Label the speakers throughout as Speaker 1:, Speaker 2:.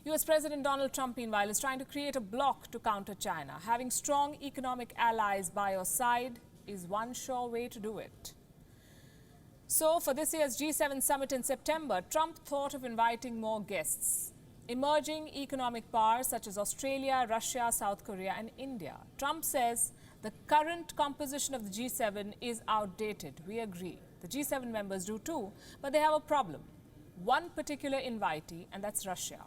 Speaker 1: US President Donald Trump, meanwhile, is trying to create a bloc to counter China. Having strong economic allies by your side is one sure way to do it. So, for this year's G7 summit in September, Trump thought of inviting more guests. Emerging economic powers such as Australia, Russia, South Korea and India. Trump says the current composition of the G7 is outdated. We agree. The G7 members do too, but they have a problem. One particular invitee, and that's Russia.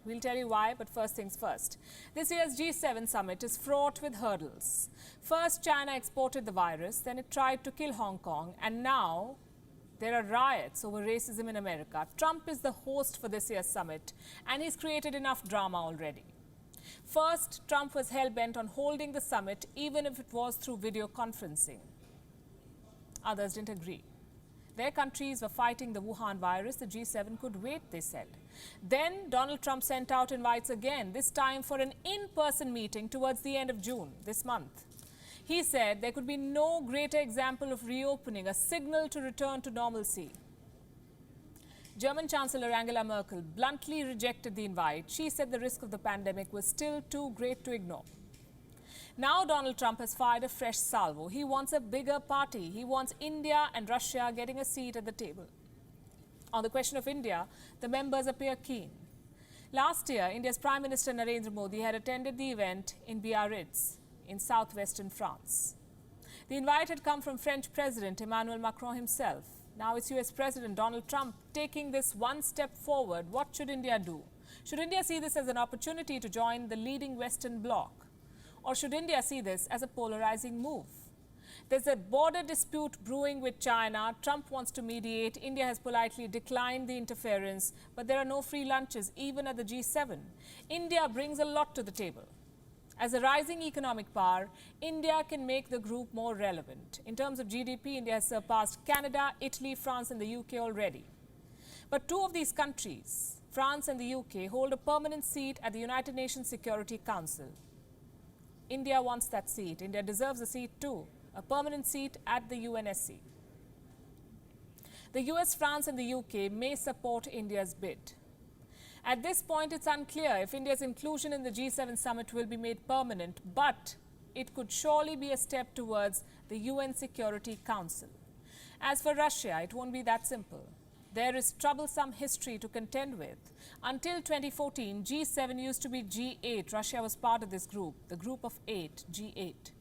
Speaker 1: We'll tell you why, but first things first. This year's G7 summit is fraught with hurdles. First, China exported the virus, then it tried to kill Hong Kong, and now there are riots over racism in America. Trump is the host for this year's summit, and he's created enough drama already. First, Trump was hell-bent on holding the summit, even if it was through video conferencing. Others didn't agree. Their countries were fighting the Wuhan virus. The G7 could wait, they said. Then Donald Trump sent out invites again, this time for an in-person meeting towards the end of June, this month. He said there could be no greater example of reopening, a signal to return to normalcy. German Chancellor Angela Merkel bluntly rejected the invite. She said the risk of the pandemic was still too great to ignore. Now Donald Trump has fired a fresh salvo. He wants a bigger party. He wants India and Russia getting a seat at the table. On the question of India, the members appear keen. Last year, India's Prime Minister Narendra Modi had attended the event in Biarritz, in southwestern France. The invite had come from French President Emmanuel Macron himself. Now it's US President Donald Trump taking this one step forward. What should India do? Should India see this as an opportunity to join the leading Western bloc? Or should India see this as a polarizing move? There's a border dispute brewing with China. Trump wants to mediate. India has politely declined the interference, but there are no free lunches even at the G7. India brings a lot to the table. As a rising economic power, India can make the group more relevant. In terms of GDP, India has surpassed Canada, Italy, France and the UK already. But two of these countries, France and the UK, hold a permanent seat at the United Nations Security Council. India wants that seat. India deserves a seat too, a permanent seat at the UNSC. The US, France and the UK may support India's bid. At this point, it's unclear if India's inclusion in the G7 summit will be made permanent, but it could surely be a step towards the UN Security Council. As for Russia, it won't be that simple. There is troublesome history to contend with. Until 2014, G7 used to be G8. Russia was part of this group, the group of 8, G8.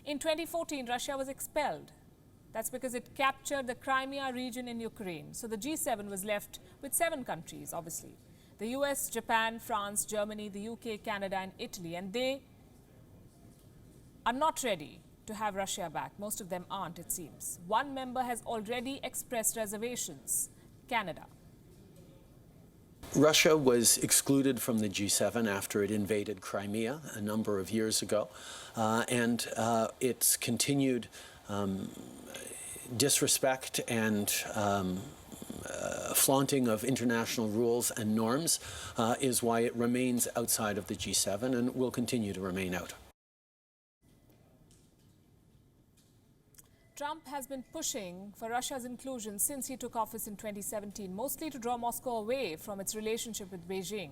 Speaker 1: In 2014, Russia was expelled. That's because it captured the Crimea region in Ukraine. So the G7 was left with 7 countries, obviously. The US, Japan, France, Germany, the UK, Canada and Italy. And they are not ready to have Russia back. Most of them aren't, it seems. One member has already expressed reservations, Canada.
Speaker 2: Russia was excluded from the G7 after it invaded Crimea a number of years ago, and its continued disrespect and flaunting of international rules and norms is why it remains outside of the G7 and will continue to remain out.
Speaker 1: Trump has been pushing for Russia's inclusion since he took office in 2017, mostly to draw Moscow away from its relationship with Beijing.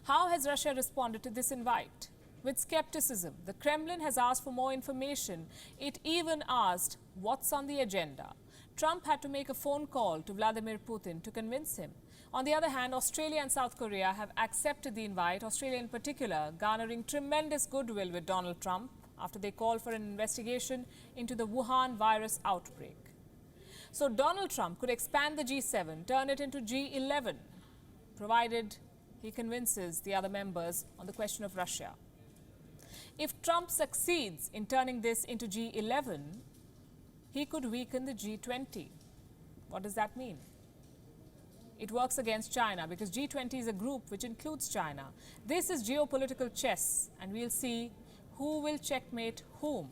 Speaker 1: How has Russia responded to this invite? With skepticism. The Kremlin has asked for more information. It even asked, what's on the agenda? Trump had to make a phone call to Vladimir Putin to convince him. On the other hand, Australia and South Korea have accepted the invite, Australia in particular, garnering tremendous goodwill with Donald Trump after they called for an investigation into the Wuhan virus outbreak. So Donald Trump could expand the G7, turn it into G11, provided he convinces the other members on the question of Russia. If Trump succeeds in turning this into G11, he could weaken the G20. What does that mean? It works against China because G20 is a group which includes China. This is geopolitical chess, and we'll see who will checkmate whom.